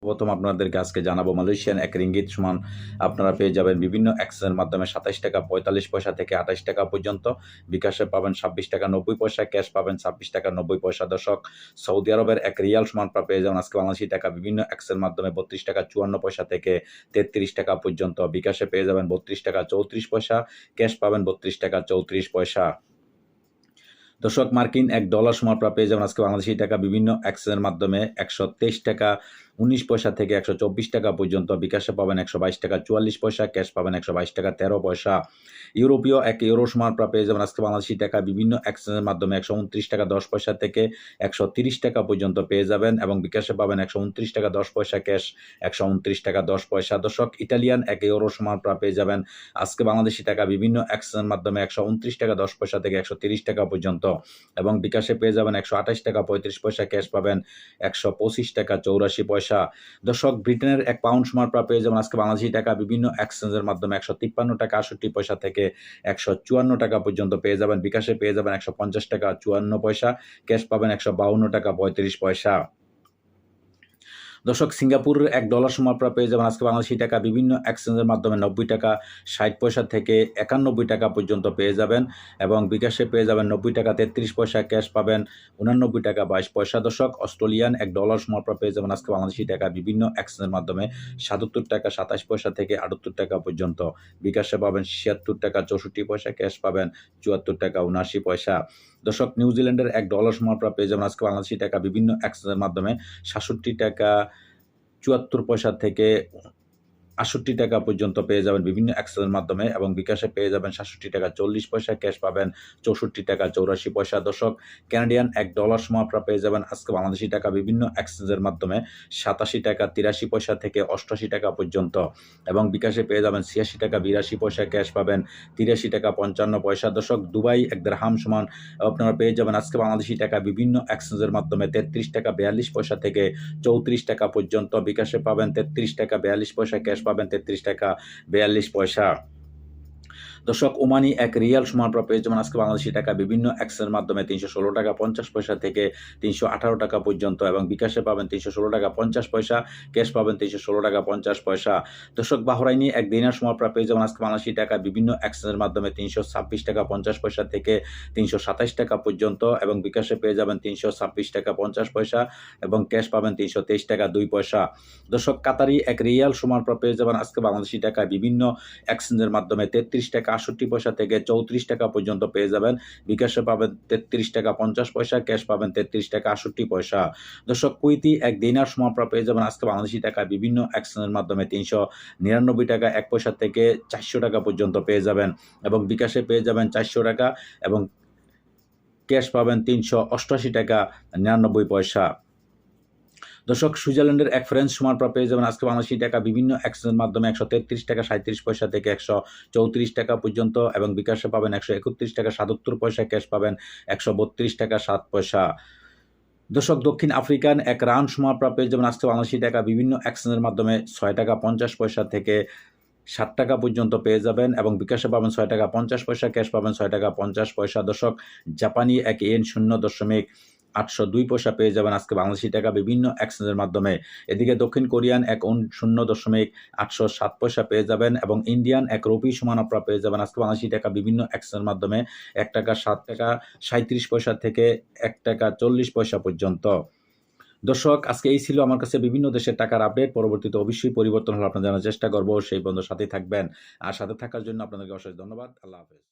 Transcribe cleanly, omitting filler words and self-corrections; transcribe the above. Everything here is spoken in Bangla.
সর্বপ্রথম আপনাদেরকে আজকে জানাবো মালয়েশিয়ান এক রিঙ্গিত সমান আপনারা পেয়ে যাবেন বিভিন্ন এক্সচেঞ্জের মাধ্যমে 27 টাকা 45 পয়সা থেকে 28 টাকা পর্যন্ত। বিকাশে পাবেন 26 টাকা 90 পয়সা, ক্যাশ পাবেন 26 টাকা 90 পয়সা। দর্শক, সৌদি আরবের এক রিয়াল সমান পেয়ে যাবেন আজকে বাংলাদেশি টাকা বিভিন্ন এক্সচেঞ্জের মাধ্যমে 32 টাকা 54 পয়সা থেকে 33 টাকা পর্যন্ত। বিকাশে পেয়ে যাবেন 32 টাকা 34 পয়সা, ক্যাশ পাবেন 32 টাকা 34 পয়সা। দর্শক, মার্কিন $1 সমান পেয়ে যাবেন আজকে বাংলাদেশি টাকা বিভিন্ন এক্সচেঞ্জের মাধ্যমে 123 টাকা 19 পয়সা থেকে 124 টাকা পর্যন্ত। বিকাশে পাবেন 122 টাকা 44 পয়সা, ক্যাশ পাবেন 122 টাকা 13 পয়সা। ইউরোপীয় €1 সমান পেয়ে যাবেন আজকে বাংলাদেশি টাকা বিভিন্ন এক্সচেঞ্জের মাধ্যমে 129 টাকা 10 পয়সা থেকে 130 টাকা পর্যন্ত পেয়ে যাবেন এবং বিকাশে পাবেন 129 টাকা 10 পয়সা, ক্যাশ 129 টাকা 10 পয়সা। দর্শক, ইটালিয়ান €1 সমান পেয়ে যাবেন আজকে বাংলাদেশি টাকা বিভিন্ন এক্সচেঞ্জের মাধ্যমে 129 টাকা 10 পয়সা থেকে 130 টাকা পর্যন্ত এবং বিকাশে পেয়ে যাবেন 128 টাকা 35 পয়সা, ক্যাশ পাবেন 125 টাকা 84 পয়সা। দর্শক, ব্রিটেনের £1 সমান পেয়ে যাবেন আজকে বাংলাদেশি টাকা বিভিন্ন এক্সচেঞ্জের মাধ্যমে 153 টাকা 68 পয়সা থেকে 154 টাকা পর্যন্ত পেয়ে যাবেন। বিকাশে পেয়ে যাবেন 150 টাকা 54 পয়সা, ক্যাশ পাবেন 152 টাকা 35 পয়সা। দর্শক, সিঙ্গাপুরের $1 সমান পেয়ে যাবেন আজকে বাংলাদেশি টাকা বিভিন্ন এক্সচেঞ্জের মাধ্যমে 90 টাকা 60 পয়সা থেকে 91 টাকা পর্যন্ত পেয়ে যাবেন এবং বিকাশে পেয়ে যাবেন 90 টাকা 33 পয়সা, ক্যাশ পাবেন 89 টাকা 22 পয়সা। দর্শক, অস্ট্রেলিয়ান $1 সমান পেয়ে যাবেন আজকে বাংলাদেশি টাকা বিভিন্ন এক্সচেঞ্জের মাধ্যমে 77 টাকা 27 পয়সা থেকে 78 টাকা পর্যন্ত। বিকাশে পাবেন 76 টাকা 64 পয়সা, ক্যাশ পাবেন 74 টাকা 79 পয়সা। দর্শক, নিউজিল্যান্ডের $1 সমান পেয়ে যাবেন আজকে বাংলাদেশি টাকা বিভিন্ন এক্সচেঞ্জের মাধ্যমে 67 টাকা 74 পয়সা থেকে 68 টাকা পর্যন্ত পেয়ে যাবেন বিভিন্ন এক্সচেঞ্জের মাধ্যমে এবং বিকাশে পেয়ে যাবেন 67 টাকা 40 পয়সা, ক্যাশ পাবেন 64 টাকা 84 পয়সা। দর্শক, ক্যানাডিয়ান $1 সমান পেয়ে যাবেন আজকে বাংলাদেশি টাকা বিভিন্ন এক্সচেঞ্জের মাধ্যমে 87 টাকা 83 পয়সা থেকে 88 টাকা পর্যন্ত এবং বিকাশে পেয়ে যাবেন 86 টাকা 82 পয়সা, ক্যাশ পাবেন 83 টাকা 55 পয়সা। দর্শক, দুবাই এক দিরহাম সমান আপনারা পেয়ে যাবেন আজকে বাংলাদেশি টাকা বিভিন্ন এক্সচেঞ্জের মাধ্যমে 33 টাকা 42 পয়সা থেকে 34 টাকা পর্যন্ত। বিকাশে পাবেন 33 টাকা 42 পয়সা, ক্যাশ পাবেন 33 টাকা 42 পয়সা। দর্শক, ওমানি এক রিয়াল সমান পেয়ে যাবেন আজকে বাংলাদেশি টাকা বিভিন্ন এক্সচেঞ্জের মাধ্যমে 316 টাকা 50 পয়সা থেকে 318 টাকা পর্যন্ত এবং বিকাশে পাবেন 316 টাকা 50 পয়সা, ক্যাশ পাবেন 316 টাকা 50 পয়সা। দর্শক, বাহরাইনি এক দিনার সমান পেয়ে যাবেন আজকে বাংলাদেশি টাকা বিভিন্ন এক্সচেঞ্জের মাধ্যমে 326 টাকা 50 পয়সা থেকে 327 টাকা পর্যন্ত এবং বিকাশে পেয়ে যাবেন 326 টাকা 50 পয়সা এবং ক্যাশ পাবেন 323 টাকা 2 পয়সা। দর্শক, কাতারি এক রিয়াল সমান পেয়ে যাবেন আজকে বাংলাদেশি টাকা বিভিন্ন এক্সচেঞ্জের মাধ্যমে 33 টাকা 68 পয়সা থেকে 34 টাকা পর্যন্ত পেয়ে যাবেন। বিকাশে পাবেন 33 টাকা 50 পয়সা, ক্যাশ পাবেন 33 টাকা 68 পয়সা। দর্শক, কুইতি এক দিনার সমান পেয়ে যাবেন আজকে বাংলাদেশি টাকা বিভিন্ন এক্সচেঞ্জের মাধ্যমে 399 টাকা 1 পয়সা থেকে 400 টাকা পর্যন্ত পেয়ে যাবেন এবং বিকাশে পেয়ে যাবেন 400 টাকা এবং ক্যাশ পাবেন 388 টাকা 99 পয়সা। দর্শক, সুইজারল্যান্ডের এক ফ্রেঞ্চ সমান পেয়ে যাবেন আজকে বাংলাদেশি টাকা বিভিন্ন এক্সচেঞ্জের মাধ্যমে 133 টাকা 37 পয়সা থেকে 134 টাকা পর্যন্ত এবং বিকাশে পাবেন 131 টাকা 77 পয়সা, ক্যাশ পাবেন 132 টাকা 7 পয়সা। দর্শক, দক্ষিণ আফ্রিকান এক রান সমান পেয়ে যাবেন আজকে বাংলাদেশি টাকা বিভিন্ন এক্সচেঞ্জের মাধ্যমে 6 টাকা 50 পয়সা থেকে 60 টাকা পর্যন্ত পেয়ে যাবেন এবং বিকাশে পাবেন 6 টাকা 50 পয়সা, ক্যাশ পাবেন 6 টাকা 50 পয়সা। দর্শক, জাপানি এক ইয়েন 0.802 পয়সা পেয়ে যাবেন আজকে বাংলাদেশি টাকা বিভিন্ন এক্সচেঞ্জের মাধ্যমে। এদিকে দক্ষিণ কোরিয়ান এক 0.807 পয়সা পেয়ে যাবেন এবং ইন্ডিয়ান এক রুপি সমান আপনারা পেয়ে যাবেন আজকে বাংলাদেশি টাকা বিভিন্ন এক্সচেঞ্জের মাধ্যমে 1 টাকা 7 টাকা 37 পয়সা থেকে 1 টাকা 40 পয়সা পর্যন্ত। দর্শক, আজকে এই ছিল আমার কাছে বিভিন্ন দেশের টাকার আপডেট। পরবর্তীতে অবশ্যই পরিবর্তন হলে আপনারা জানার চেষ্টা করবো। সেই বন্ধুর সাথেই থাকবেন আর সাথে থাকার জন্য আপনাদেরকে অশেষ ধন্যবাদ। আল্লাহ হাফেজ।